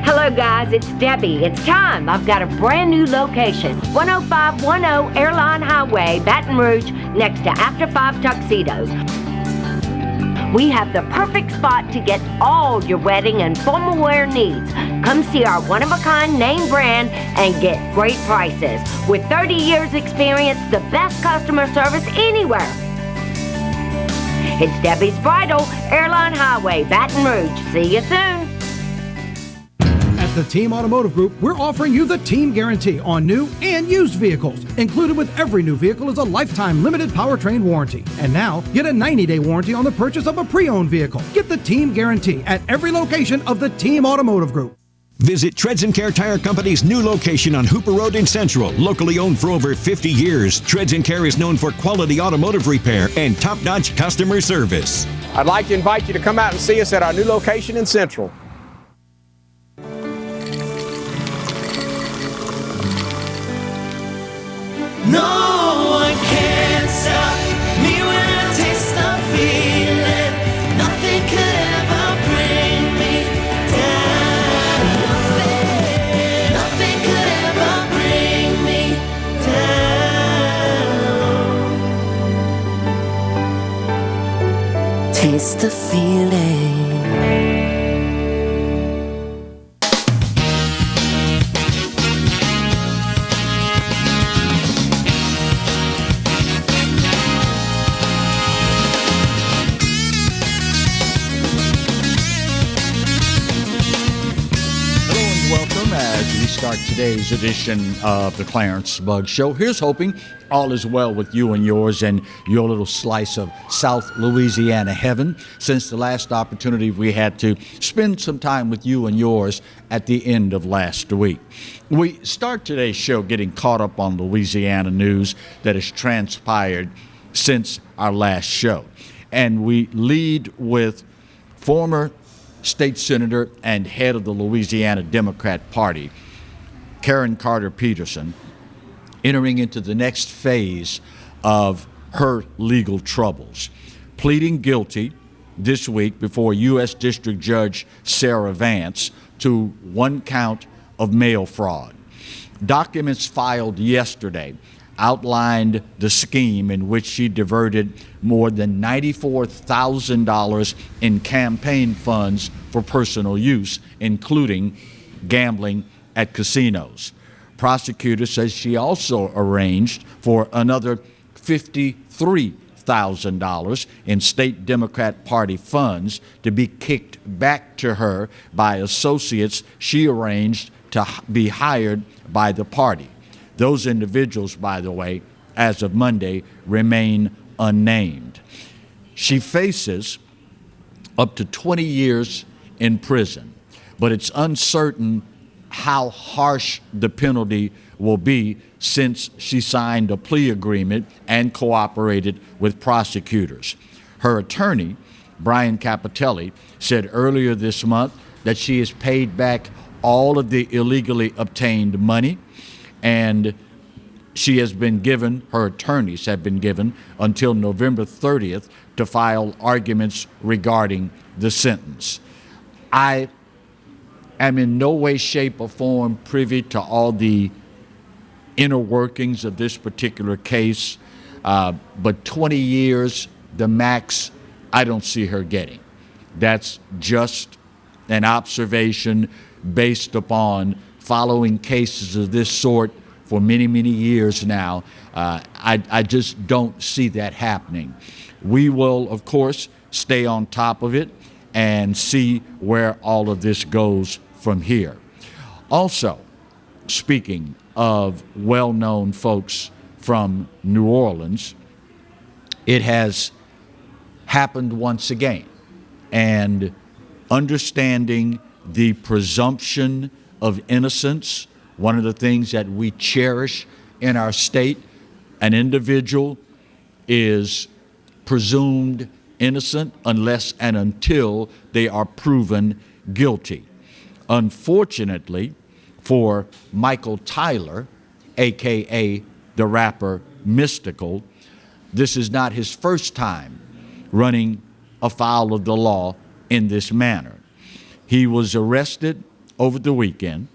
Hello guys, it's Debbie. It's time. I've got a brand new location. 10510 Airline Highway, Baton Rouge, next to After 5 Tuxedos. We have the perfect spot to get all your wedding and formal wear needs. Come see our one-of-a-kind name brand and get great prices. With 30 years experience, the best customer service anywhere. It's Debbie's Bridal, Airline Highway, Baton Rouge. See you soon. At the Team Automotive Group, we're offering you the Team Guarantee on new and used vehicles. Included with every new vehicle is a lifetime limited powertrain warranty. And now, get a 90-day warranty on the purchase of a pre-owned vehicle. Get the Team Guarantee at every location of the Team Automotive Group. Visit Treads & Care Tire Company's new location on Hooper Road in Central. Locally owned for over 50 years, Treads & Care is known for quality automotive repair and top-notch customer service. I'd like to invite you to come out and see us at our new location in Central. No one can stop me when I taste the feeling. Nothing could ever bring me down. Nothing could ever bring me down. Taste the feeling. Start today's edition of the Clarence Bug Show. Here's hoping all is well with you and yours and your little slice of South Louisiana heaven since the last opportunity we had to spend some time with you and yours at the end of last week. We start today's show getting caught up on Louisiana news that has transpired since our last show. And we lead with former state senator and head of the Louisiana Democrat Party, Karen Carter Peterson, entering into the next phase of her legal troubles, pleading guilty this week before U.S. District Judge Sarah Vance to one count of mail fraud. Documents filed yesterday outlined the scheme in which she diverted more than $94,000 in campaign funds for personal use, including gambling at casinos. Prosecutor says she also arranged for another $53,000 in state Democrat Party funds to be kicked back to her by associates she arranged to be hired by the party. Those individuals, by the way, as of Monday, remain unnamed. She faces up to 20 years in prison, but it's uncertain how harsh the penalty will be since she signed a plea agreement and cooperated with prosecutors. Her attorney, Brian Capitelli, said earlier this month that she has paid back all of the illegally obtained money, and her attorneys have been given until November 30th to file arguments regarding the sentence. I am in no way, shape, or form privy to all the inner workings of this particular case, but 20 years, the max, I don't see her getting. That's just an observation based upon following cases of this sort for many, many years now. I just don't see that happening. We will, of course, stay on top of it and see where all of this goes from here. Also, speaking of well-known folks from New Orleans, it has happened once again. And understanding the presumption of innocence, one of the things that we cherish in our state. An individual is presumed innocent unless and until they are proven guilty. Unfortunately for Michael Tyler, aka the rapper Mystical, this is not his first time running afoul of the law in this manner. He was arrested over the weekend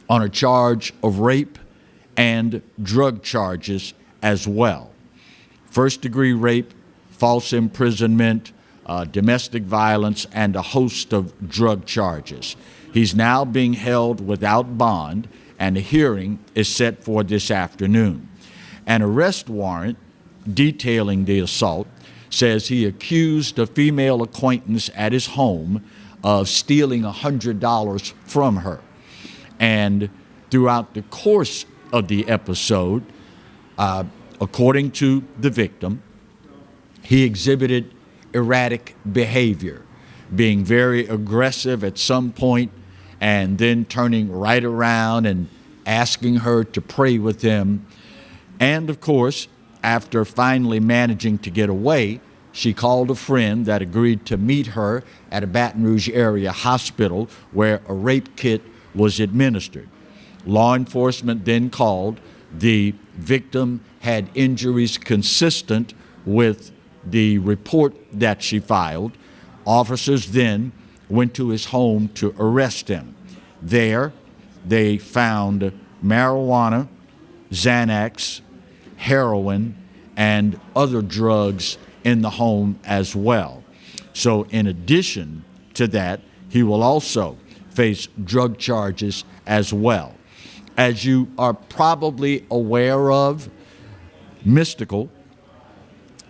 on a charge of rape and drug charges as well. First-degree rape, false imprisonment, domestic violence, and a host of drug charges. He's now being held without bond, and a hearing is set for this afternoon. An arrest warrant detailing the assault says he accused a female acquaintance at his home of stealing $100 from her. And throughout the course of the episode, according to the victim, he exhibited erratic behavior, being very aggressive at some point and then turning right around and asking her to pray with him. And of course, after finally managing to get away, she called a friend that agreed to meet her at a Baton Rouge area hospital where a rape kit was administered. Law enforcement then called. The victim had injuries consistent with the report that she filed. Officers then went to his home to arrest him. There, they found marijuana, Xanax, heroin, and other drugs in the home as well. So in addition to that, he will also face drug charges as well. As you are probably aware of, Mystical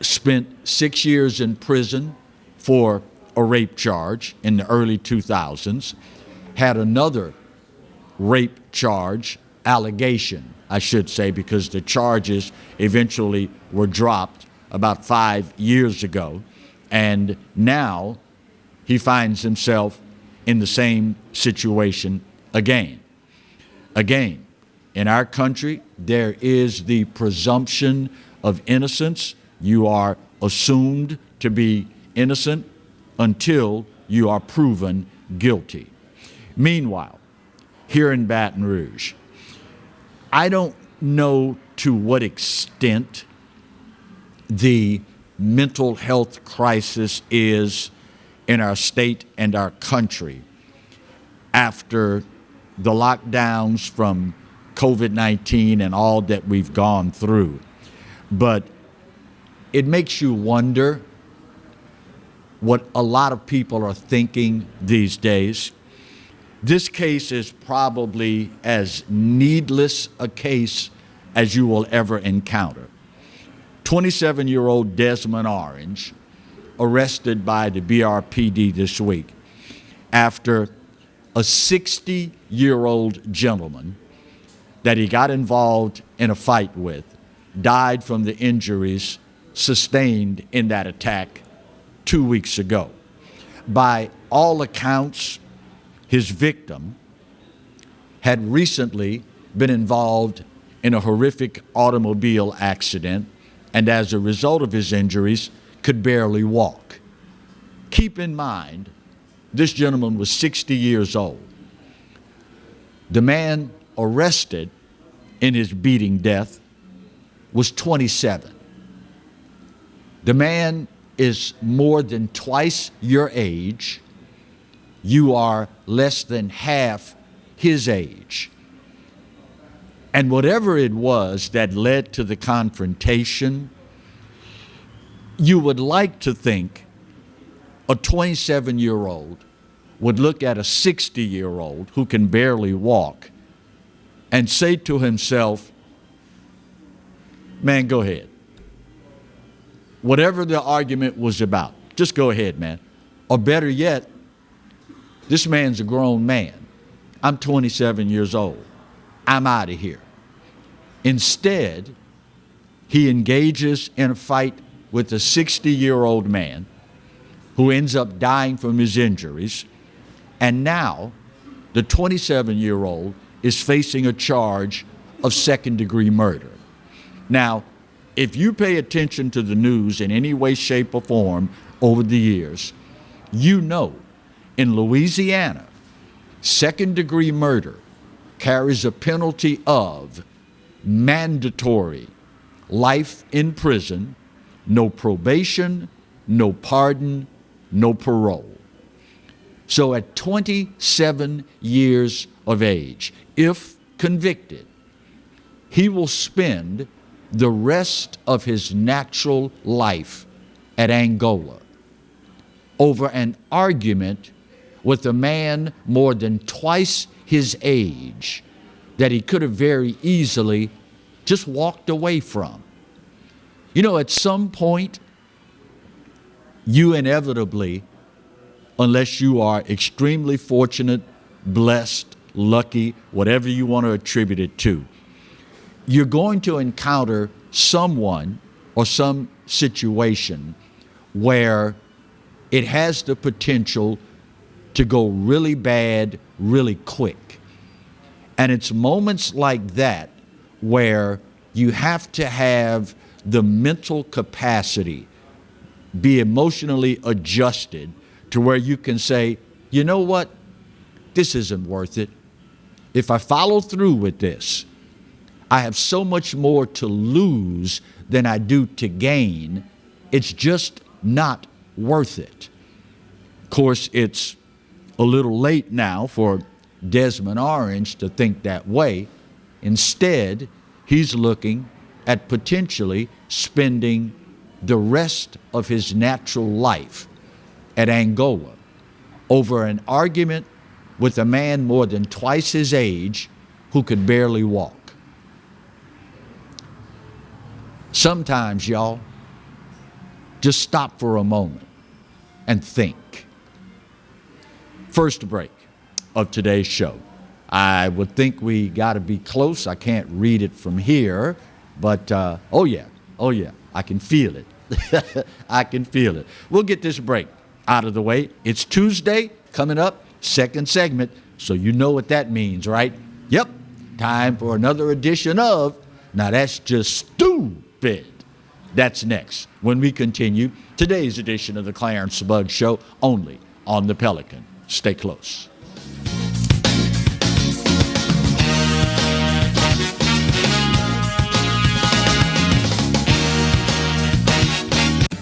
spent 6 years in prison for a rape charge in the early 2000s, had another rape charge, allegation, I should say, because the charges eventually were dropped about 5 years ago. And now he finds himself in the same situation again. Again, in our country, there is the presumption of innocence. You are assumed to be innocent until you are proven guilty. Meanwhile, here in Baton Rouge, I don't know to what extent the mental health crisis is in our state and our country after the lockdowns from COVID-19 and all that we've gone through. But it makes you wonder what a lot of people are thinking these days. This case is probably as needless a case as you will ever encounter. 27-year-old Desmond Orange, arrested by the BRPD this week after a 60-year-old gentleman that he got involved in a fight with died from the injuries sustained in that attack 2 weeks ago. By all accounts, his victim had recently been involved in a horrific automobile accident, and as a result of his injuries, could barely walk. Keep in mind, this gentleman was 60 years old. The man arrested in his beating death was 27. The man is more than twice your age. You are less than half his age. And whatever it was that led to the confrontation, you would like to think a 27-year-old would look at a 60-year-old who can barely walk and say to himself, man, go ahead. Whatever the argument was about, just go ahead, man. Or better yet, this man's a grown man. I'm 27 years old. I'm out of here. Instead, he engages in a fight with a 60-year-old man who ends up dying from his injuries, And now the 27-year-old is facing a charge of second-degree murder. Now, if you pay attention to the news in any way, shape, or form over the years, you know in Louisiana, second-degree murder carries a penalty of mandatory life in prison, no probation, no pardon, no parole. So at 27 years of age, if convicted, he will spend the rest of his natural life at Angola over an argument with a man more than twice his age that he could have very easily just walked away from. You know, at some point, you inevitably, unless you are extremely fortunate, blessed, lucky, whatever you want to attribute it to, you're going to encounter someone or some situation where it has the potential to go really bad really quick. And it's moments like that where you have to have the mental capacity, be emotionally adjusted to where you can say, you know what, this isn't worth it. If I follow through with this, I have so much more to lose than I do to gain. It's just not worth it. Of course, it's a little late now for Desmond Orange to think that way. Instead, he's looking at potentially spending the rest of his natural life at Angola over an argument with a man more than twice his age who could barely walk. Sometimes, y'all, just stop for a moment and think. First break of today's show. I would think we got to be close. I can't read it from here, but oh yeah, I can feel it. I can feel it. We'll get this break out of the way. It's Tuesday coming up, second segment, so you know what that means, right? Yep, time for another edition of Now That's Just Stupid. That's next when we continue today's edition of the Clarence Bug Show, only on the Pelican. Stay close.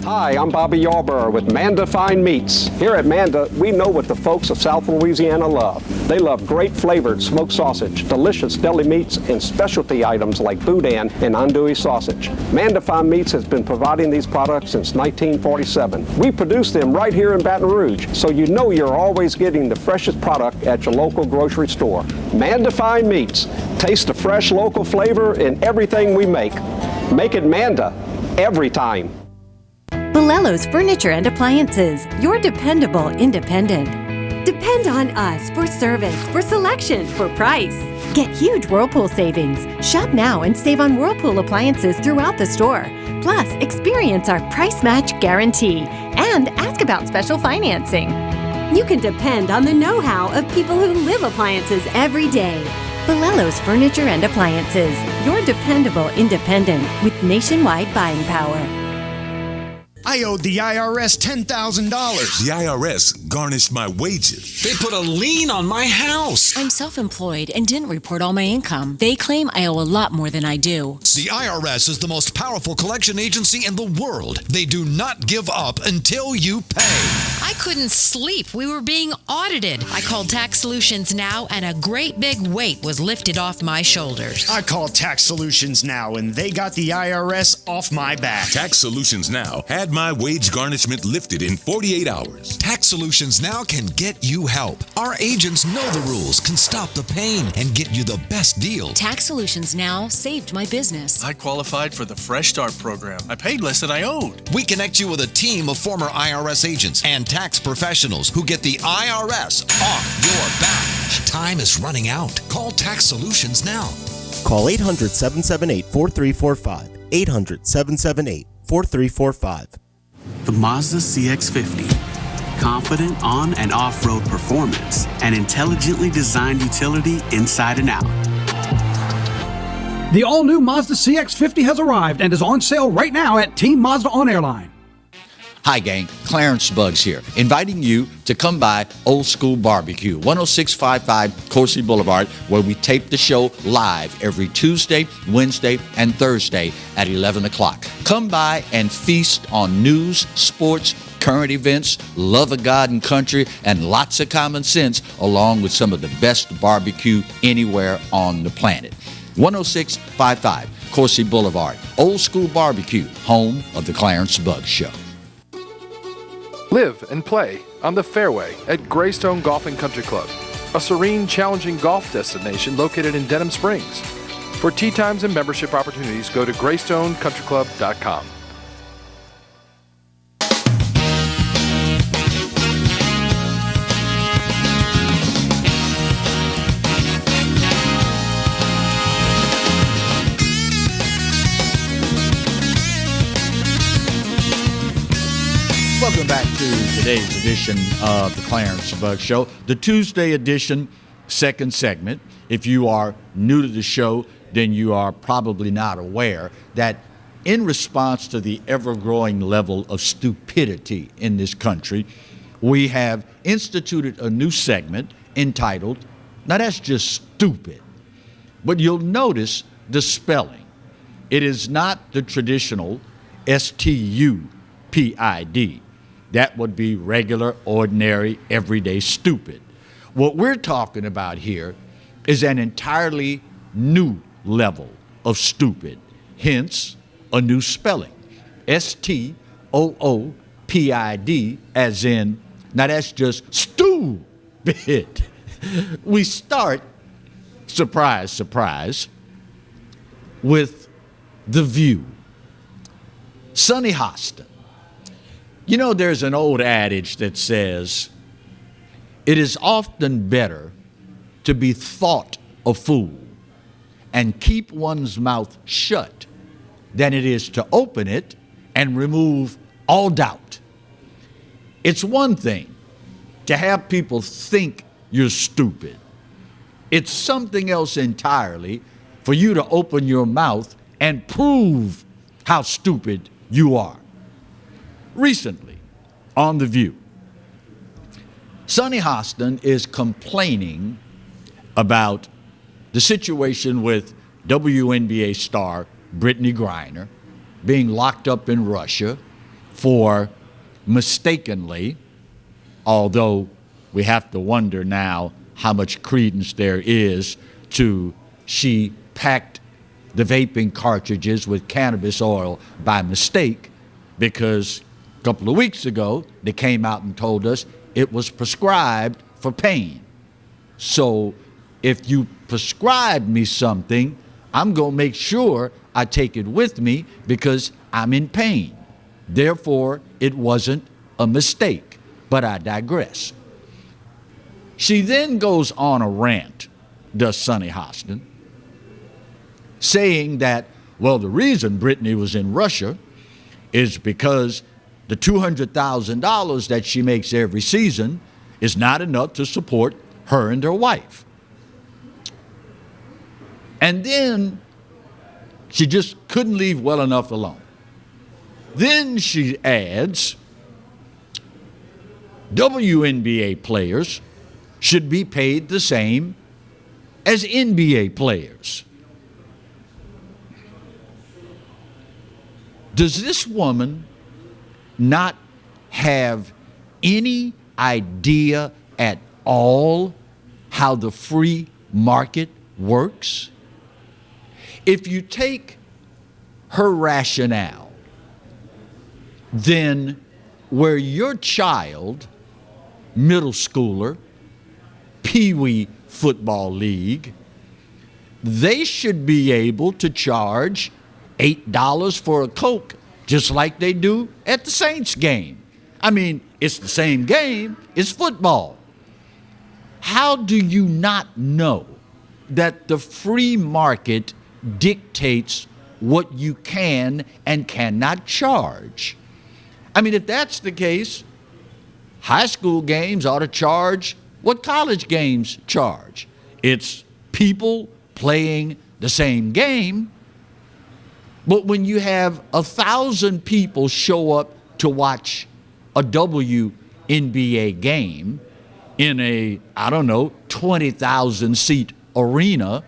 Hi, I'm Bobby Yarborough with Mandafine Meats. Here at Manda, we know what the folks of South Louisiana love. They love great flavored smoked sausage, delicious deli meats, and specialty items like boudin and andouille sausage. Mandafine Meats has been providing these products since 1947. We produce them right here in Baton Rouge, so you know you're always getting the freshest product at your local grocery store. Mandafine Meats. Taste the fresh local flavor in everything we make. Make it Manda every time. Bolello's Furniture and Appliances, your dependable independent. Depend on us for service, for selection, for price. Get huge Whirlpool savings. Shop now and save on Whirlpool appliances throughout the store. Plus, experience our price match guarantee and ask about special financing. You can depend on the know-how of people who live appliances every day. Bolello's Furniture and Appliances, your dependable independent with nationwide buying power. I owed the IRS $10,000. The IRS garnished my wages. They put a lien on my house. I'm self-employed and didn't report all my income. They claim I owe a lot more than I do. The IRS is the most powerful collection agency in the world. They do not give up until you pay. I couldn't sleep. We were being audited. I called Tax Solutions Now, and a great big weight was lifted off my shoulders. I called Tax Solutions Now, and they got the IRS off my back. Tax Solutions Now had my wage garnishment lifted in 48 hours. Tax Solutions Now can get you help. Our agents know the rules, can stop the pain, and get you the best deal. Tax Solutions Now saved my business. I qualified for the Fresh Start program. I paid less than I owed. We connect you with a team of former IRS agents and tax professionals who get the IRS off your back. Time is running out. Call Tax Solutions now. Call 800-778-4345. 800-778-4345. The Mazda CX-50. confident on- and off-road performance, and intelligently designed utility inside and out. The all-new Mazda CX-50 has arrived and is on sale right now at Team Mazda on Airline. Hi, gang. Clarence Bugs here, inviting you to come by Old School Barbecue, 10655 Coursey Boulevard, where we tape the show live every Tuesday, Wednesday, and Thursday at 11 o'clock. Come by and feast on news, sports, current events, love of God and country, and lots of common sense, along with some of the best barbecue anywhere on the planet. 10655 Coursey Boulevard, Old School Barbecue, home of the Clarence Bugs Show. Live and play on the fairway at Greystone Golf and Country Club, a serene, challenging golf destination located in Denham Springs. For tee times and membership opportunities, go to greystonecountryclub.com. Welcome back to today's edition of the Clarence Bugs Show, the Tuesday edition, second segment. If you are new to the show, then you are probably not aware that in response to the ever-growing level of stupidity in this country, we have instituted a new segment entitled, now that's just stupid, but you'll notice the spelling. It is not the traditional S-T-U-P-I-D. That would be regular, ordinary, everyday stupid. What we're talking about here is an entirely new level of stupid, hence a new spelling. S-T-O-O-P-I-D, as in, now that's just stupid. We start, surprise, surprise, with The View. Sonny Hostin. You know, there's an old adage that says, it is often better to be thought a fool and keep one's mouth shut than it is to open it and remove all doubt. It's one thing to have people think you're stupid. It's something else entirely for you to open your mouth and prove how stupid you are. Recently, on The View, Sonny Hostin is complaining about the situation with Wnba star Brittany Griner being locked up in Russia for mistakenly, although we have to wonder now how much credence there is to she packed the vaping cartridges with cannabis oil by mistake, because a couple of weeks ago they came out and told us it was prescribed for pain. So if you prescribe me something, I'm going to make sure I take it with me because I'm in pain. Therefore, it wasn't a mistake. But I digress. She then goes on a rant, does Sonny Hostin, saying that, well, the reason Brittany was in Russia is because the $200,000 that she makes every season is not enough to support her and her wife. And then she just couldn't leave well enough alone. Then she adds, WNBA players should be paid the same as NBA players. Does this woman not have any idea at all how the free market works? If you take her rationale, then where your child, middle schooler, Pee-wee football league, they should be able to charge $8 for a Coke, just like they do at the Saints game. I mean, it's the same game, it's football. How do you not know that the free market dictates what you can and cannot charge? I mean, if that's the case, high school games ought to charge what college games charge. It's people playing the same game. But when you have 1,000 people show up to watch a WNBA game in a, 20,000 seat arena,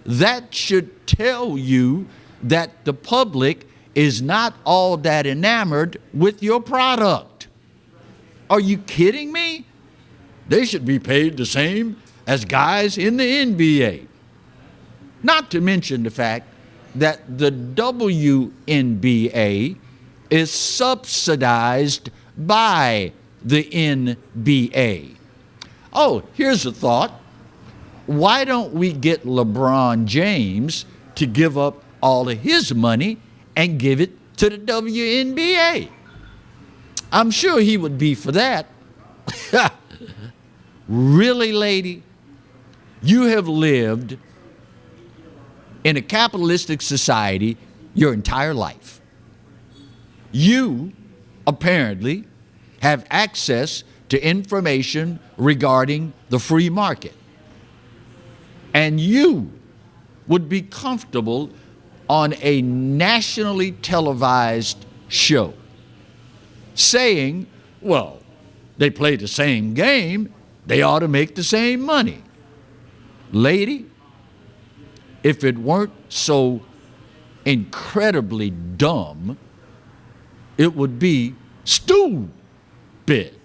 that should tell you that the public is not all that enamored with your product. Are you kidding me? They should be paid the same as guys in the NBA. Not to mention the fact that the WNBA is subsidized by the NBA. Oh, here's a thought. Why don't we get LeBron James to give up all of his money and give it to the WNBA? I'm sure he would be for that. Really, lady? You have lived in a capitalistic society your entire life. You apparently have access to information regarding the free market. And you would be comfortable on a nationally televised show saying, well, they play the same game, they ought to make the same money. Lady, if it weren't so incredibly dumb, it would be stupid.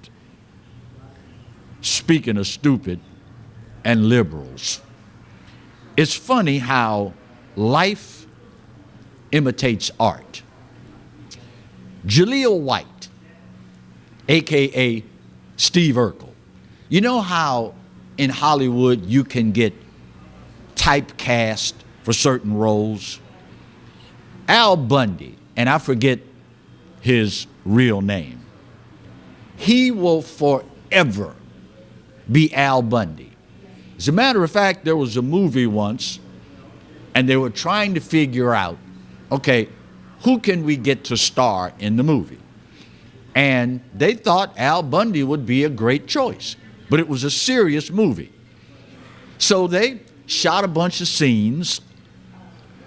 Speaking of stupid and liberals, it's funny how life imitates art. Jaleel White, a.k.a. Steve Urkel. You know how in Hollywood you can get typecast for certain roles? Al Bundy, and I forget his real name, he will forever be Al Bundy. As a matter of fact, there was a movie once, and they were trying to figure out, okay, who can we get to star in the movie? And they thought Al Bundy would be a great choice, but it was a serious movie. So they shot a bunch of scenes,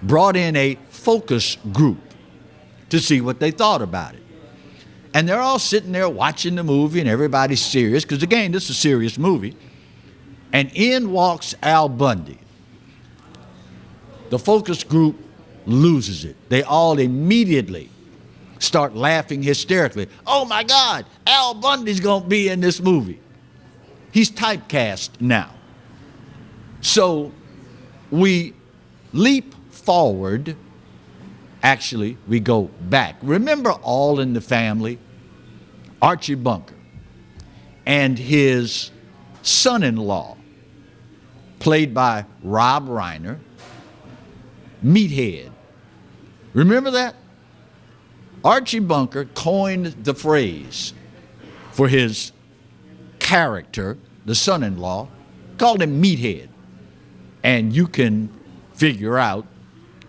brought in a focus group to see what they thought about it. And they're all sitting there watching the movie, and everybody's serious, because again, this is a serious movie. And in walks Al Bundy. The focus group loses it. They all immediately start laughing hysterically. Oh my God, Al Bundy's gonna be in this movie. He's typecast now. So we leap forward. Actually, we go back. Remember All in the Family? Archie Bunker and his son-in-law, played by Rob Reiner, Meathead. Remember that? Archie Bunker coined the phrase for his character, the son-in-law, called him Meathead. And you can figure out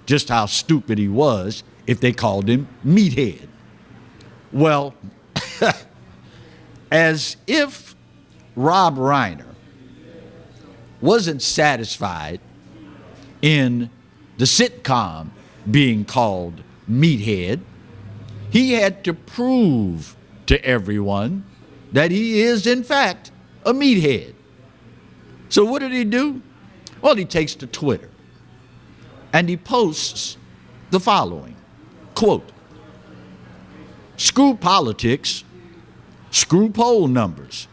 just how stupid he was if they called him Meathead. Well, as if Rob Reiner wasn't satisfied in the sitcom being called Meathead, he had to prove to everyone that he is, in fact, a meathead. So what did he do? Well, he takes to Twitter and he posts the following, quote, "Screw politics, screw poll numbers.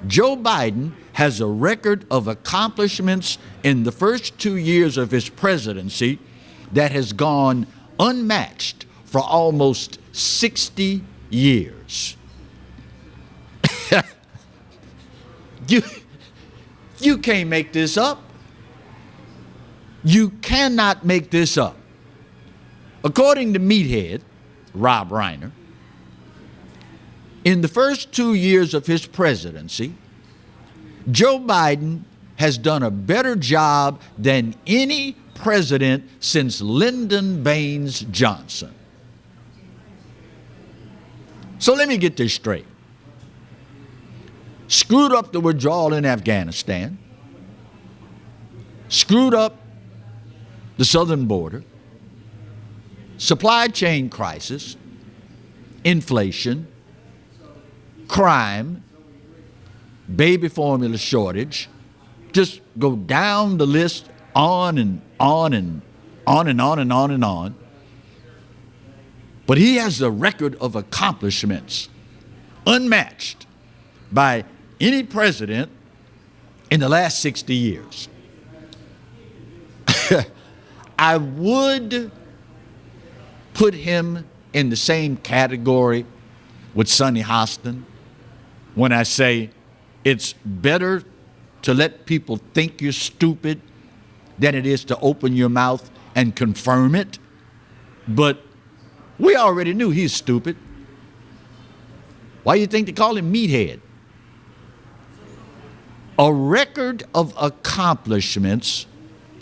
Joe Biden has a record of accomplishments in the first 2 years of his presidency that has gone unmatched for almost 60 years. You can't make this up. You cannot make this up. According to Meathead, Rob Reiner, in the first 2 years of his presidency, Joe Biden has done a better job than any president since Lyndon Baines Johnson. So let me get this straight. screwed up the withdrawal in Afghanistan, screwed up the southern border, supply chain crisis, inflation, crime, baby formula shortage, just go down the list on and on and on and on and on and on. But he has a record of accomplishments unmatched by any president in the last 60 years. I would put him in the same category with Sonny Hostin when I say it's better to let people think you're stupid than it is to open your mouth and confirm it. But we already knew he's stupid. Why do you think they call him Meathead? A record of accomplishments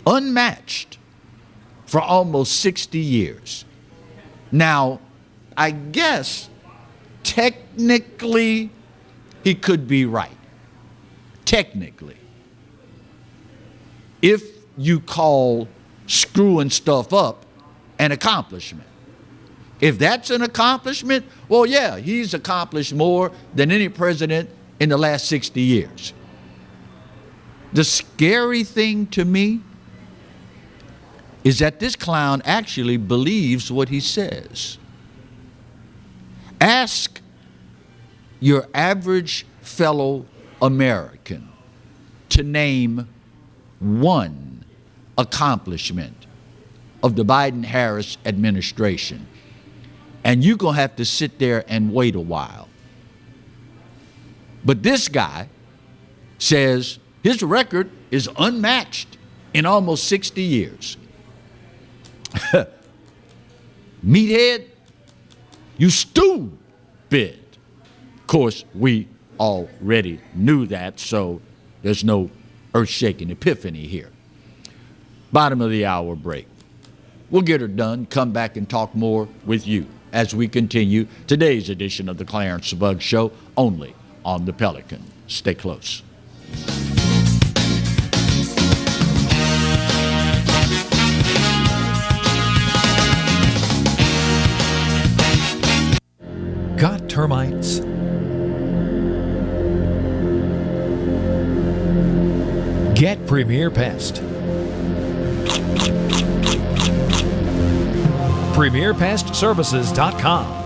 unmatched for almost 60 years. Now, I guess technically he could be right. Technically. If you call screwing stuff up an accomplishment. If that's an accomplishment, well, yeah, he's accomplished more than any president in the last 60 years. The scary thing to me is that this clown actually believes what he says. Ask your average fellow American to name one accomplishment of the Biden-Harris administration, and you're going to have to sit there and wait a while. But this guy says his record is unmatched in almost 60 years. Meathead, you stupid. Of course, we already knew that, so there's no earth-shaking epiphany here. Bottom of the hour break. We'll get her done, come back and talk more with you as we continue today's edition of the Clarence Bug Show, only on the Pelican. Stay close. Got termites? Get Premier Pest. PremierPestServices.com.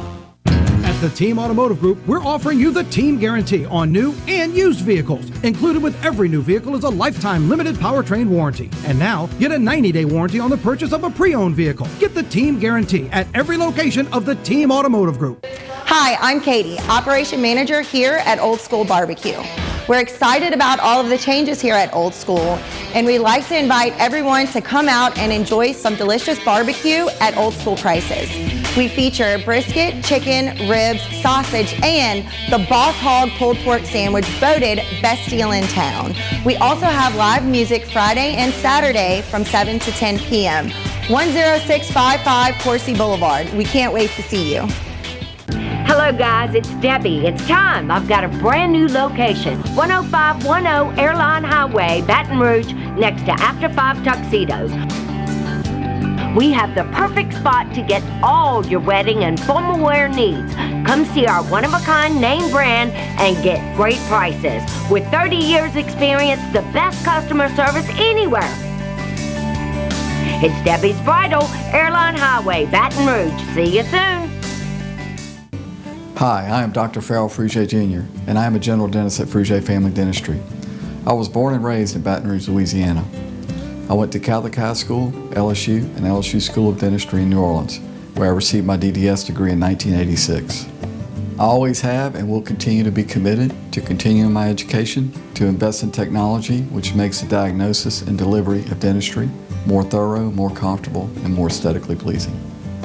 At the Team Automotive Group, we're offering you the Team Guarantee on new and used vehicles. Included with every new vehicle is a lifetime limited powertrain warranty. And now, get a 90-day warranty on the purchase of a pre-owned vehicle. Get the Team Guarantee at every location of the Team Automotive Group. Hi, I'm Katie, Operation Manager here at Old School Barbecue. We're excited about all of the changes here at Old School, and we'd like to invite everyone to come out and enjoy some delicious barbecue at Old School prices. We feature brisket, chicken, ribs, sausage, and the Boss Hog pulled pork sandwich voted best deal in town. We also have live music Friday and Saturday from 7 to 10 p.m. 10655 Coursey Boulevard. We can't wait to see you. Hello guys, it's Debbie. It's time. I've got a brand new location. 10510 Airline Highway, Baton Rouge, next to After 5 Tuxedos. We have the perfect spot to get all your wedding and formal wear needs. Come see our one-of-a-kind name brand and get great prices. With 30 years experience, the best customer service anywhere. It's Debbie's Bridal, Airline Highway, Baton Rouge. See you soon. Hi, I am Dr. Farrell Frugier Jr., and I am a general dentist at Frugier Family Dentistry. I was born and raised in Baton Rouge, Louisiana. I went to Catholic High School, LSU, and LSU School of Dentistry in New Orleans, where I received my DDS degree in 1986. I always have and will continue to be committed to continuing my education, to invest in technology which makes the diagnosis and delivery of dentistry more thorough, more comfortable, and more aesthetically pleasing.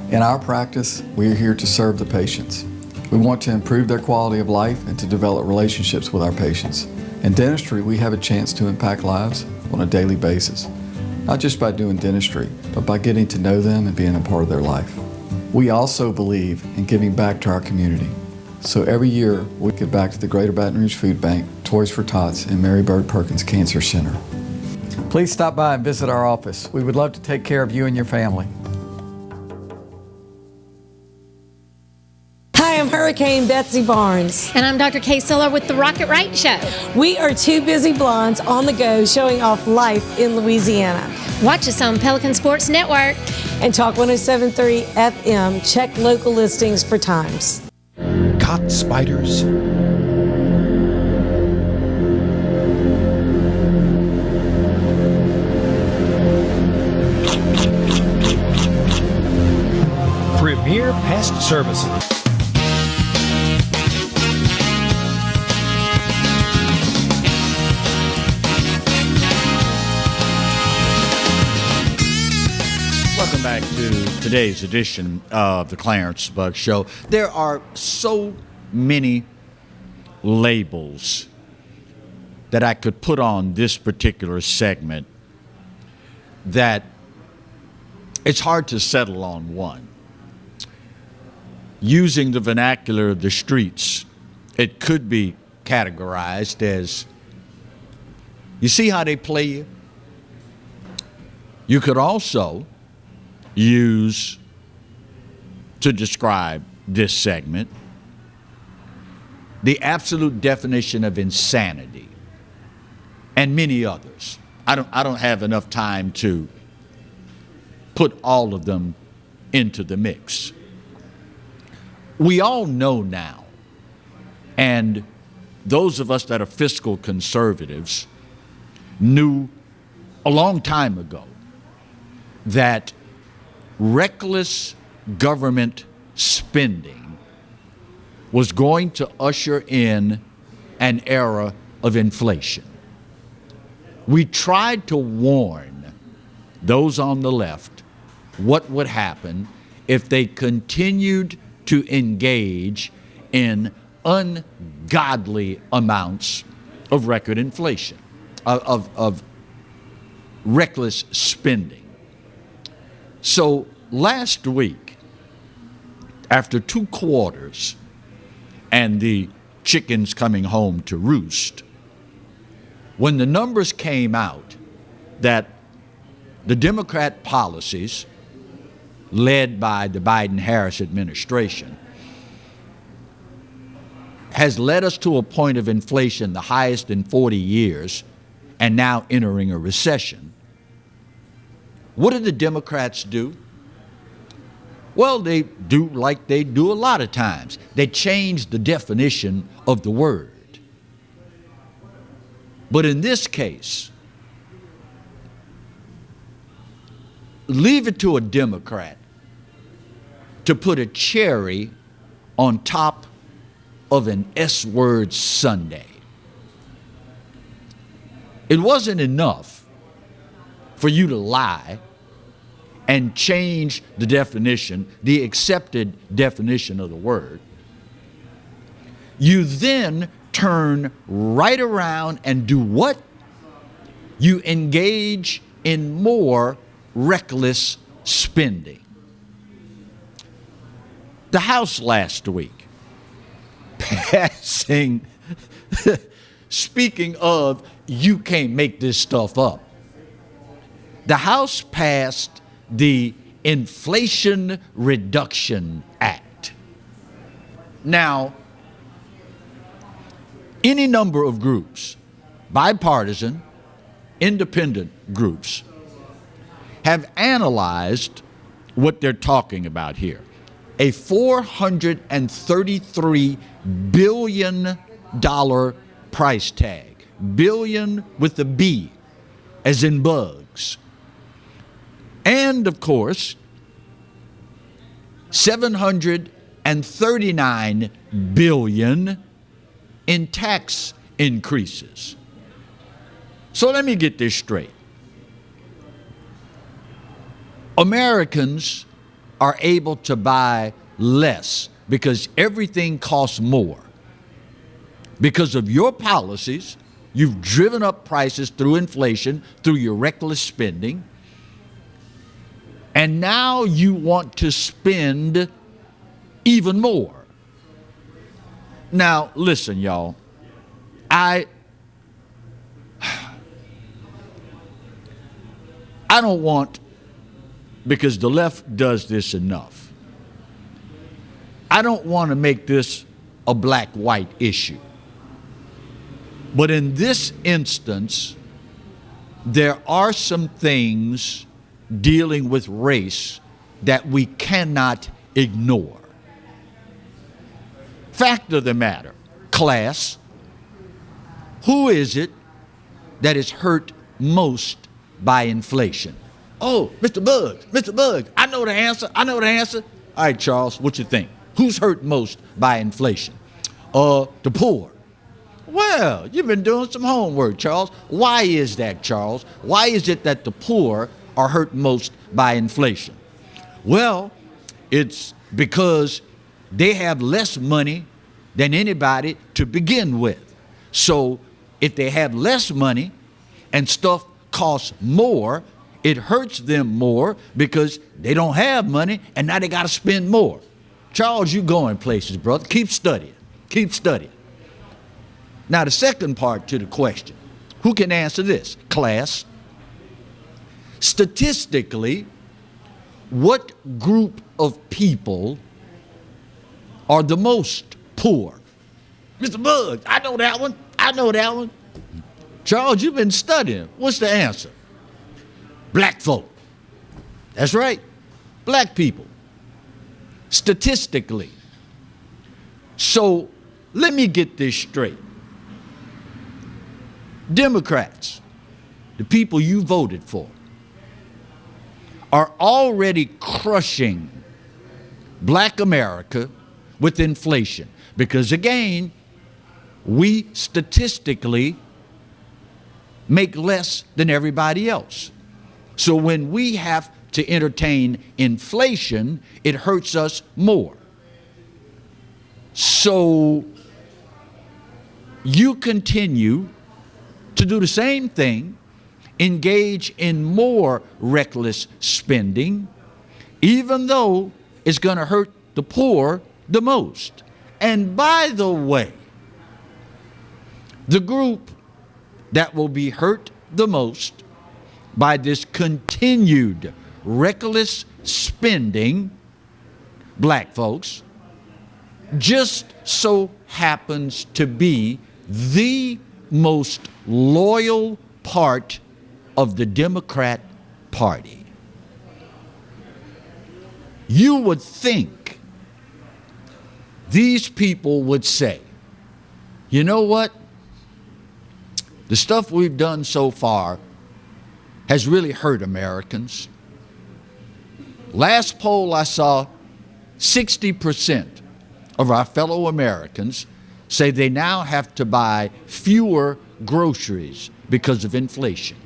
In our practice, we are here to serve the patients. We want to improve their quality of life and to develop relationships with our patients. In dentistry, we have a chance to impact lives on a daily basis, not just by doing dentistry, but by getting to know them and being a part of their life. We also believe in giving back to our community. So every year, we give back to the Greater Baton Rouge Food Bank, Toys for Tots, and Mary Bird Perkins Cancer Center. Please stop by and visit our office. We would love to take care of you and your family. Hi, I'm Hurricane Betsy Barnes. And I'm Dr. Kay Siller with the Rocket Right Show. We are two busy blondes on the go showing off life in Louisiana. Watch us on Pelican Sports Network. And Talk 107.3 FM. Check local listings for times. Caught spiders. Premier Pest Services. Welcome back to today's edition of the Clarence Bug Show. There are so many labels that I could put on this particular segment that it's hard to settle on one. Using the vernacular of the streets, it could be categorized as, you see how they play you? You could also use to describe this segment the absolute definition of insanity and many others. I don't have enough time to put all of them into the mix. We all know now, and those of us that are fiscal conservatives knew a long time ago that reckless government spending was going to usher in an era of inflation. We tried to warn those on the left what would happen if they continued to engage in ungodly amounts of record inflation, of reckless spending. So last week, after 2 quarters and the chickens coming home to roost, when the numbers came out that the Democrat policies led by the Biden-Harris administration has led us to a point of inflation the highest in 40 years and now entering a recession. What did the Democrats do? Well, they do like they do a lot of times. They change the definition of the word. But in this case, leave it to a Democrat to put a cherry on top of an S-word sundae. It wasn't enough for you to lie and change the definition, the accepted definition of the word. You then turn right around and do what? You engage in more reckless spending. The House last week passing, speaking of, you can't make this stuff up. The House passed the Inflation Reduction Act. Now, any number of groups, bipartisan, independent groups, have analyzed what they're talking about here. A $433 billion price tag. Billion with a B, as in bugs. And, of course, $739 billion in tax increases. So let me get this straight. Americans are able to buy less because everything costs more. Because of your policies, you've driven up prices through inflation, through your reckless spending, and now you want to spend even more. Now, listen, y'all. I don't want, because the left does this enough, I don't want to make this a black-white issue. But in this instance, there are some things dealing with race that we cannot ignore. Fact of the matter, class, who is it that is hurt most by inflation? Oh, Mr. Buggs, I know the answer. All right, Charles, what you think? Who's hurt most by inflation? The poor. Well, you've been doing some homework, Charles. Why is that, Charles? Why is it that the poor are hurt most by inflation? Well, it's because they have less money than anybody to begin with. So if they have less money and stuff costs more, it hurts them more because they don't have money and now they got to spend more. Charles, you going places, brother. Keep studying. Now, the second part to the question, who can answer this? Class. Statistically, what group of people are the most poor? Mr. Buggs, I know that one. Charles, you've been studying. What's the answer? Black folk. That's right. Black people. Statistically. So let me get this straight. Democrats, the people you voted for, are already crushing black America with inflation. Because again, we statistically make less than everybody else. So when we have to entertain inflation, it hurts us more. So you continue to do the same thing, engage in more reckless spending, even though it's going to hurt the poor the most. And by the way, the group that will be hurt the most by this continued reckless spending, black folks, just so happens to be the most loyal part of the Democrat Party. You would think these people would say, you know what? The stuff we've done so far has really hurt Americans. Last poll I saw, 60% of our fellow Americans say they now have to buy fewer groceries because of inflation.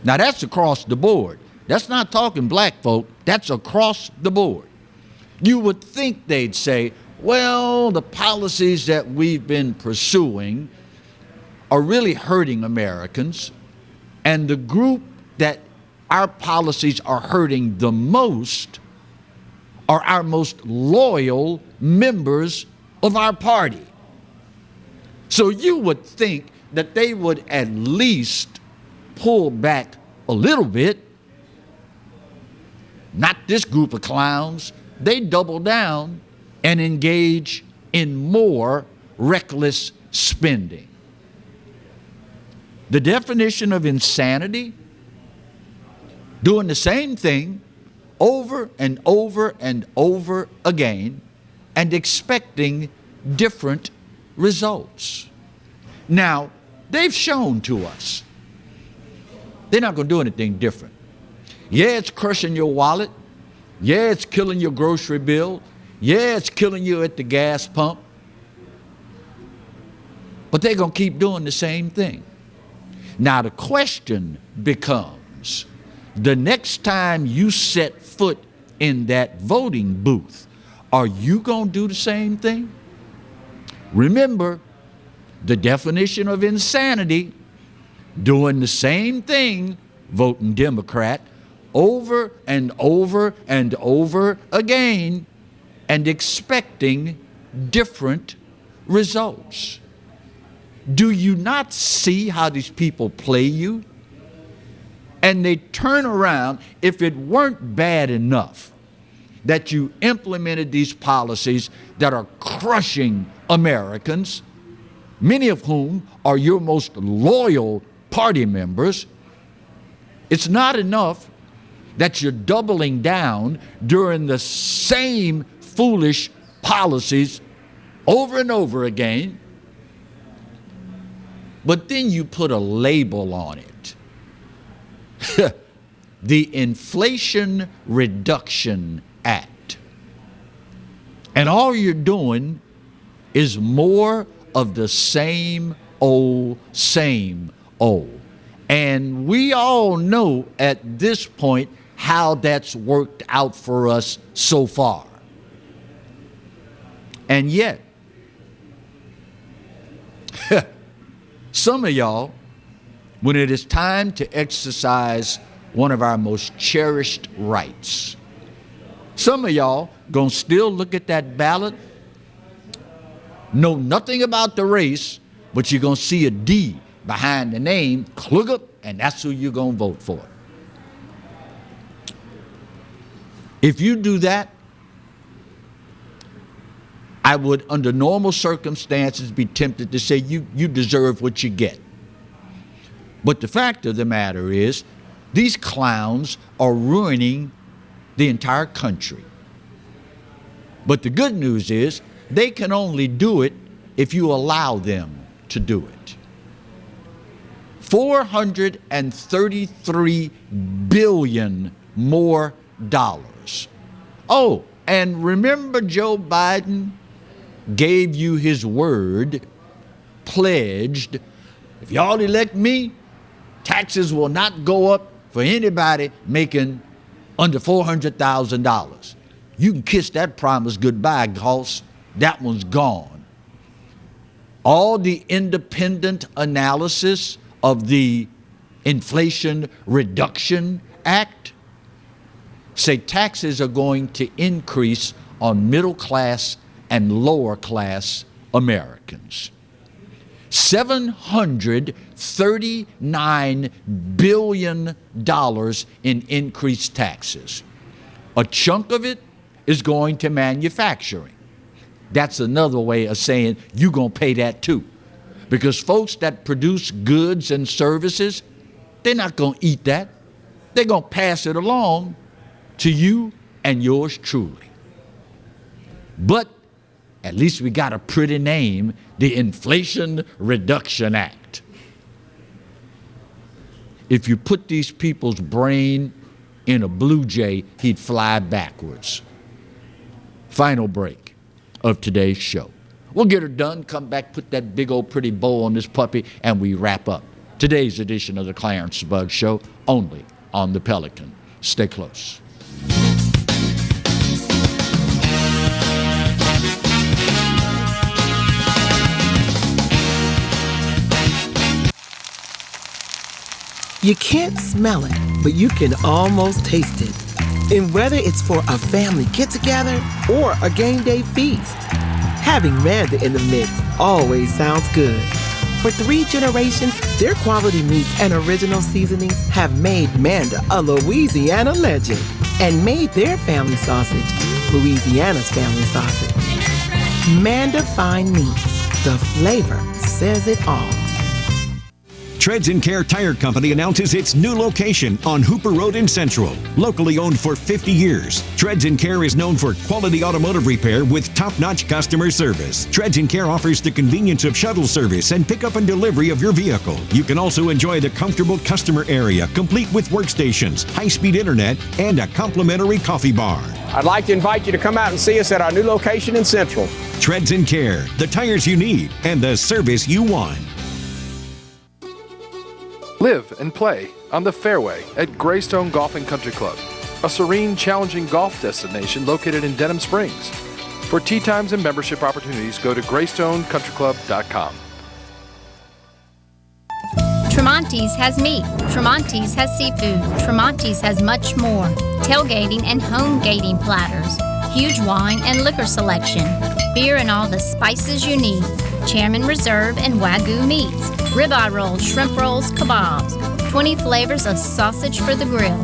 Now that's across the board. That's not talking black folk, that's across the board. You would think they'd say, well, the policies that we've been pursuing are really hurting Americans, and the group that our policies are hurting the most are our most loyal members of our party. So you would think that they would at least pull back a little bit. Not this group of clowns. They double down and engage in more reckless spending. The definition of insanity, doing the same thing over and over and over again and expecting different results. Now, they've shown to us they're not going to do anything different. Yeah, it's crushing your wallet. Yeah, it's killing your grocery bill. Yeah, it's killing you at the gas pump. But they're going to keep doing the same thing. Now, the question becomes, the next time you set foot in that voting booth, are you going to do the same thing? Remember, the definition of insanity, doing the same thing, voting Democrat, over and over and over again, and expecting different results. Do you not see how these people play you? And they turn around, if it weren't bad enough that you implemented these policies that are crushing Americans, many of whom are your most loyal party members, it's not enough that you're doubling down during the same foolish policies over and over again, but then you put a label on it. The Inflation Reduction Act. And all you're doing is more of the same old. And we all know at this point how that's worked out for us so far. And yet, some of y'all, when it is time to exercise one of our most cherished rights, some of y'all gonna still look at that ballot, know nothing about the race, but you're gonna see a D behind the name, click up, and that's who you're gonna vote for. If you do that, I would, under normal circumstances, be tempted to say you deserve what you get. But the fact of the matter is, these clowns are ruining the entire country. But the good news is, they can only do it if you allow them to do it. $433 billion more dollars. Oh, and remember Joe Biden gave you his word, pledged, if y'all elect me, taxes will not go up for anybody making under $400,000. You can kiss that promise goodbye, because that one's gone. All the independent analysis of the Inflation Reduction Act say taxes are going to increase on middle class and lower class Americans. $739 billion in increased taxes. A chunk of it is going to manufacturing. That's another way of saying you're going to pay that too. Because folks that produce goods and services, they're not going to eat that. They're going to pass it along to you and yours truly. But at least we got a pretty name, the Inflation Reduction Act. If you put these people's brain in a blue jay, he'd fly backwards. Final break of today's show. We'll get her done, come back, put that big old pretty bow on this puppy, and we wrap up today's edition of the Clarence Bug Show, only on the Pelican. Stay close. You can't smell it, but you can almost taste it. And whether it's for a family get-together or a game day feast, having Wnba in the mix always sounds good. For 3 generations, their quality meats and original seasonings have made Wnba a Louisiana legend and made their family sausage Louisiana's family sausage. Mandafine Meats, the flavor says it all. Treads & Care Tire Company announces its new location on Hooper Road in Central. Locally owned for 50 years, Treads & Care is known for quality automotive repair with top-notch customer service. Treads & Care offers the convenience of shuttle service and pickup and delivery of your vehicle. You can also enjoy the comfortable customer area, complete with workstations, high-speed internet, and a complimentary coffee bar. I'd like to invite you to come out and see us at our new location in Central. Treads & Care, the tires you need and the service you want. Live and play on the fairway at Greystone Golf and Country Club, a serene, challenging golf destination located in Denham Springs. For tee times and membership opportunities, go to GreystonecountryClub.com. Tremonti's has meat. Tremonti's has seafood. Tremonti's has much more. Tailgating and home gating platters. Huge wine and liquor selection. beer, and all the spices you need. Chairman Reserve and Wagyu meats, ribeye rolls, shrimp rolls, kebabs, 20 flavors of sausage for the grill,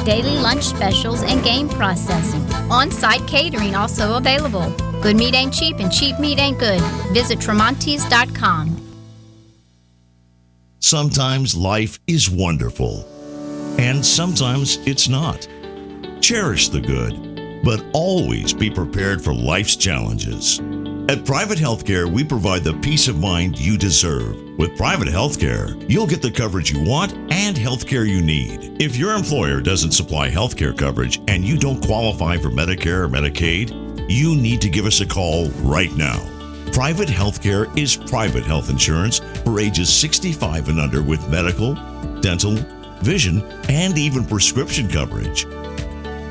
daily lunch specials, and game processing. On-site catering also available. Good meat ain't cheap and cheap meat ain't good. Visit Tremontes.com. Sometimes life is wonderful, and sometimes it's not. Cherish the good, but always be prepared for life's challenges. At Private Healthcare, we provide the peace of mind you deserve. With Private Healthcare, you'll get the coverage you want and healthcare you need. If your employer doesn't supply healthcare coverage and you don't qualify for Medicare or Medicaid, you need to give us a call right now. Private Healthcare is private health insurance for ages 65 and under with medical, dental, vision, and even prescription coverage.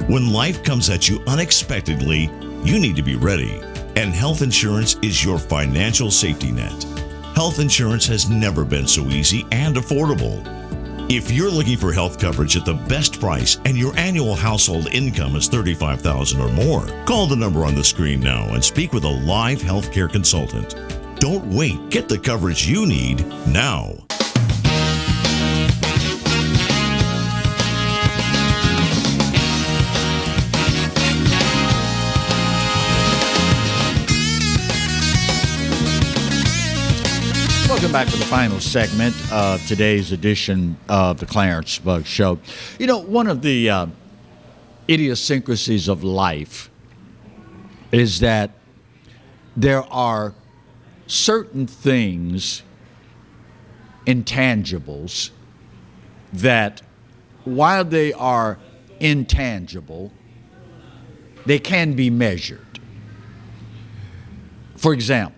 When life comes at you unexpectedly, you need to be ready. And health insurance is your financial safety net. Health insurance has never been so easy and affordable. If you're looking for health coverage at the best price and your annual household income is $35,000 or more, call the number on the screen now and speak with a live healthcare consultant. Don't wait. Get the coverage you need now. Welcome back to the final segment of today's edition of the Clarence Bug Show. You know, one of the idiosyncrasies of life is that there are certain things, intangibles, that while they are intangible, they can be measured. For example,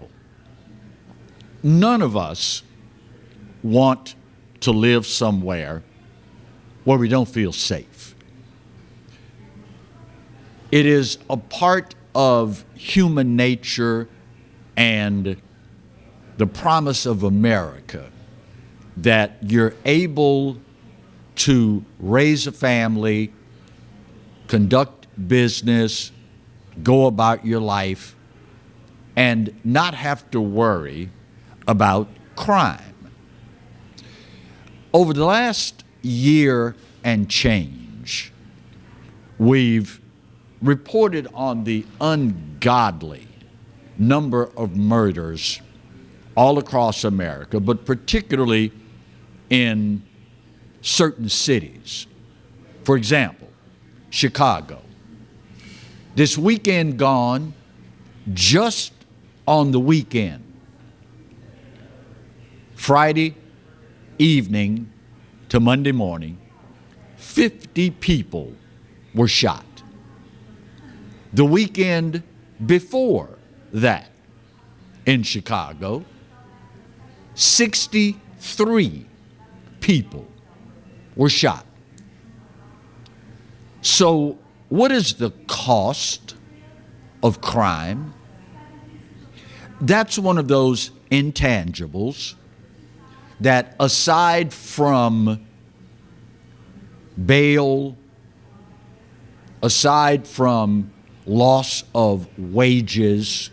none of us want to live somewhere where we don't feel safe. It is a part of human nature and the promise of America that you're able to raise a family, conduct business, go about your life, and not have to worry about crime. Over the last year and change, we've reported on the ungodly number of murders all across America, but particularly in certain cities. For example, Chicago. This weekend gone, just on the weekend, Friday evening to Monday morning, 50 people were shot. The weekend before that, in Chicago, 63 people were shot. So, what is the cost of crime? That's one of those intangibles that, aside from bail, aside from loss of wages,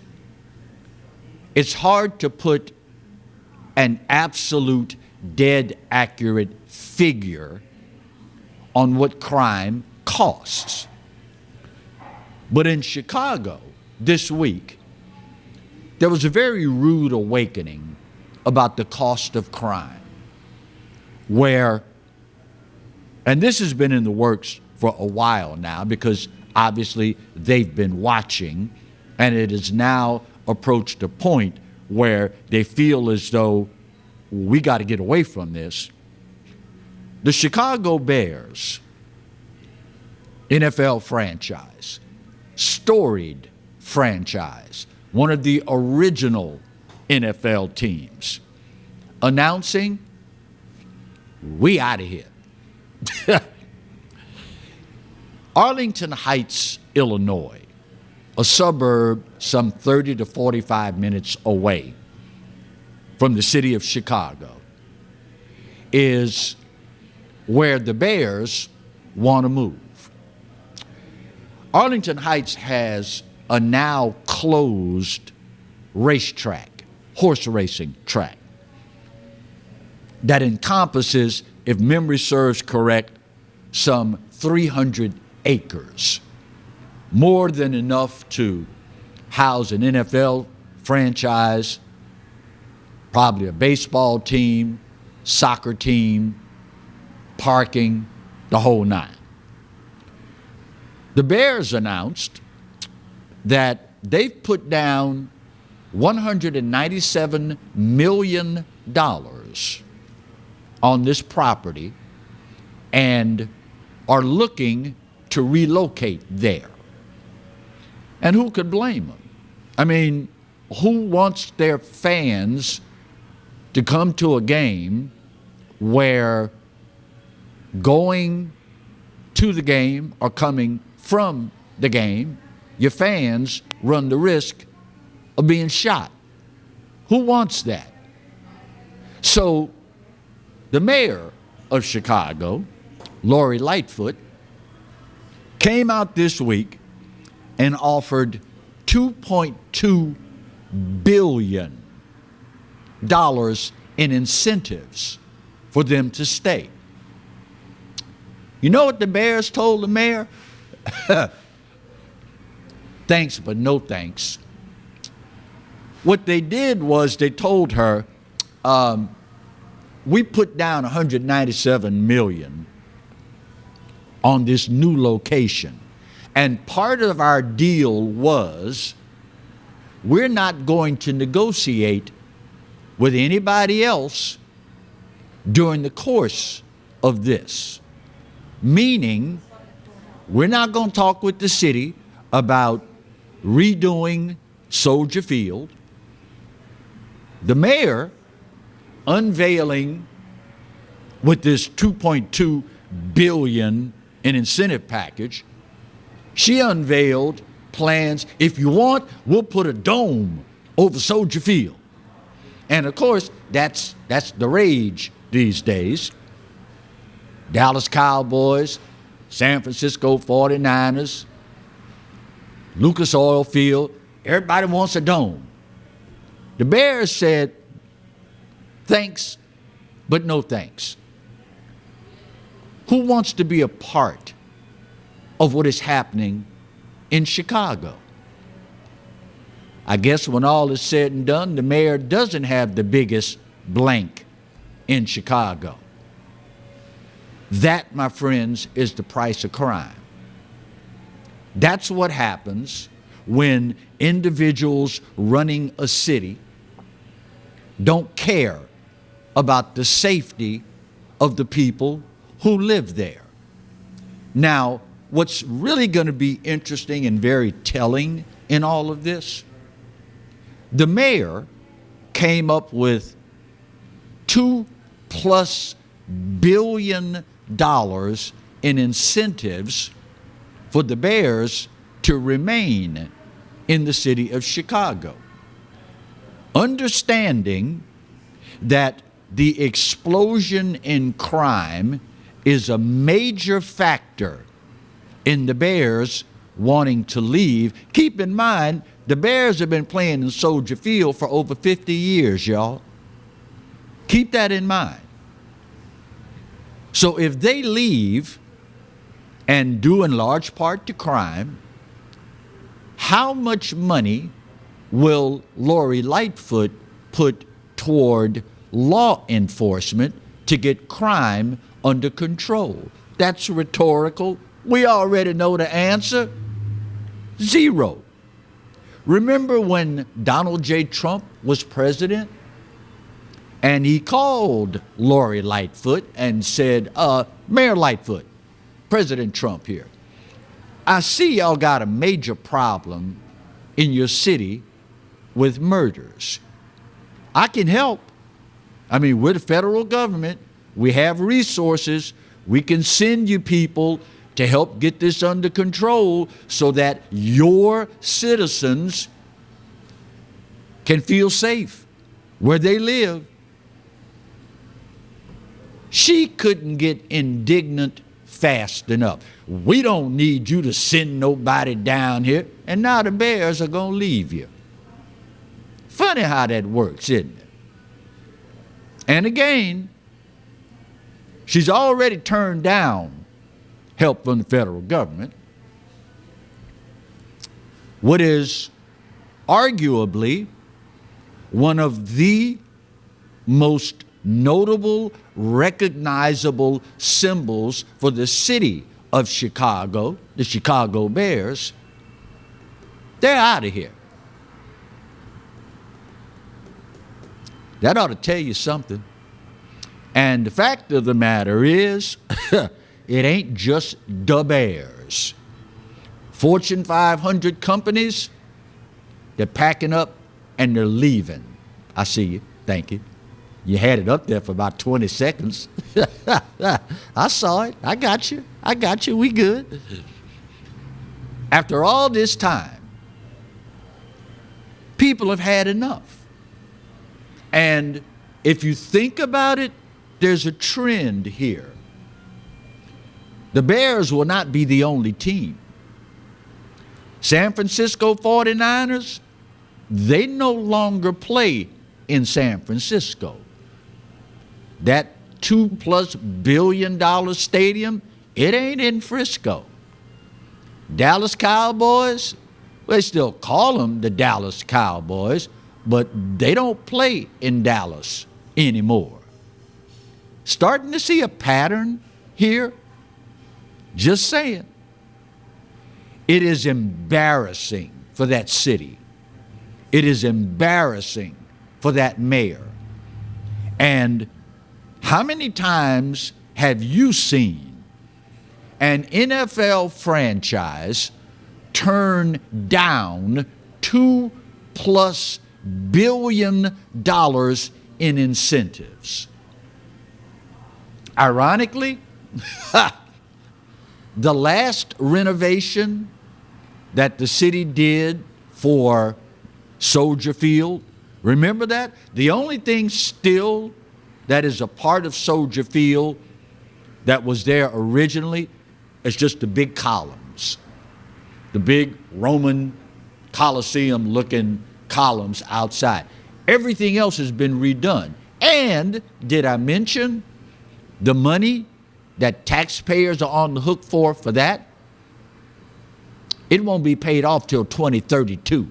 it's hard to put an absolute, dead accurate figure on what crime costs. But in Chicago this week, there was a very rude awakening about the cost of crime, where, and this has been in the works for a while now because obviously they've been watching, and it has now approached a point where they feel as though we got to get away from this. The Chicago Bears, NFL franchise, storied franchise, one of the original NFL teams, announcing, we out of here. Arlington Heights, Illinois, a suburb some 30 to 45 minutes away from the city of Chicago, is where the Bears want to move. Arlington Heights has a now closed racetrack, horse racing track, that encompasses, if memory serves correct, some 300 acres. More than enough to house an NFL franchise, probably a baseball team, soccer team, parking, the whole nine. The Bears announced that they've put down $197 million on this property and are looking to relocate there. And who could blame them? I mean, who wants their fans to come to a game where going to the game or coming from the game, your fans run the risk of being shot? Who wants that? So the mayor of Chicago, Lori Lightfoot, came out this week and offered $2.2 billion in incentives for them to stay. You know what the Bears told the mayor? Thanks, but no thanks. What they did was they told her, we put down $197 million on this new location. And part of our deal was we're not going to negotiate with anybody else during the course of this. Meaning, we're not going to talk with the city about redoing Soldier Field. The mayor unveiling with this $2.2 billion in incentive package, she unveiled plans. If you want, we'll put a dome over Soldier Field. And of course, that's the rage these days. Dallas Cowboys, San Francisco 49ers, Lucas Oil Field, everybody wants a dome. The Bears said, thanks, but no thanks. Who wants to be a part of what is happening in Chicago? I guess when all is said and done, the mayor doesn't have the biggest blank in Chicago. That, my friends, is the price of crime. That's what happens when individuals running a city don't care about the safety of the people who live there. Now, what's really going to be interesting and very telling in all of this, the mayor came up with $2+ billion in incentives for the Bears to remain in the city of Chicago. Understanding that the explosion in crime is a major factor in the Bears wanting to leave. Keep in mind, the Bears have been playing in Soldier Field for over 50 years, y'all. Keep that in mind. So if they leave, and due in large part to crime, how much money will Lori Lightfoot put toward law enforcement to get crime under control? That's rhetorical. We already know the answer. Zero. Remember when Donald J. Trump was president? And he called Lori Lightfoot and said, Mayor Lightfoot, President Trump here, I see y'all got a major problem in your city with murders. I can help. I mean, we're the federal government. We have resources. We can send you people to help get this under control so that your citizens can feel safe where they live. She couldn't get indignant fast enough. We don't need you to send nobody down here. And now the Bears are going to leave you. Funny how that works, isn't it? And again, she's already turned down help from the federal government. What is arguably one of the most notable, recognizable symbols for the city of Chicago, the Chicago Bears, they're out of here. That ought to tell you something. And the fact of the matter is, it ain't just the Bears. Fortune 500 companies, they're packing up and they're leaving. I see you. Thank you. You had it up there for about 20 seconds. I saw it. I got you. We good. After all this time, people have had enough. And if you think about it, there's a trend here. The Bears will not be the only team. San Francisco 49ers, they no longer play in San Francisco. That $2+ billion stadium, it ain't in Frisco. Dallas Cowboys, they still call them the Dallas Cowboys, but they don't play in Dallas anymore. Starting to see a pattern here? Just saying. It is embarrassing for that city. It is embarrassing for that mayor. And how many times have you seen an NFL franchise turn down $2+ billion in incentives? Ironically, the last renovation that the city did for Soldier Field, remember that? The only thing still that is a part of Soldier Field that was there originally is just the big columns, the big Roman Colosseum-looking columns outside. Everything else has been redone. And did I mention the money that taxpayers are on the hook for that? It won't be paid off till 2032.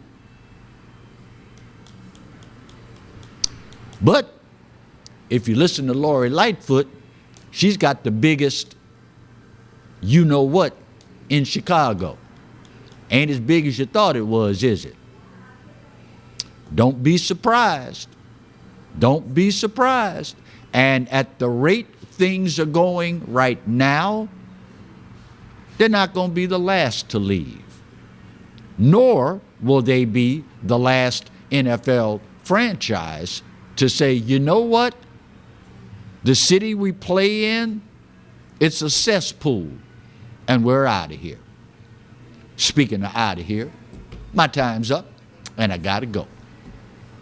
But if you listen to Lori Lightfoot, she's got the biggest you-know-what in Chicago. Ain't as big as you thought it was, is it? Don't be surprised. Don't be surprised. And at the rate things are going right now, they're not going to be the last to leave. Nor will they be the last NFL franchise to say, you know what? The city we play in, it's a cesspool, and we're out of here. Speaking of out of here, my time's up, and I got to go.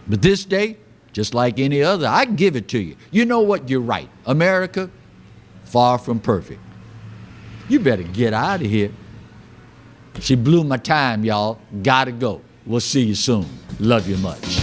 But this day, just like any other, I give it to you. You know what? You're right. America, far from perfect. You better get out of here. She blew my time, y'all. Gotta go. We'll see you soon. Love you much.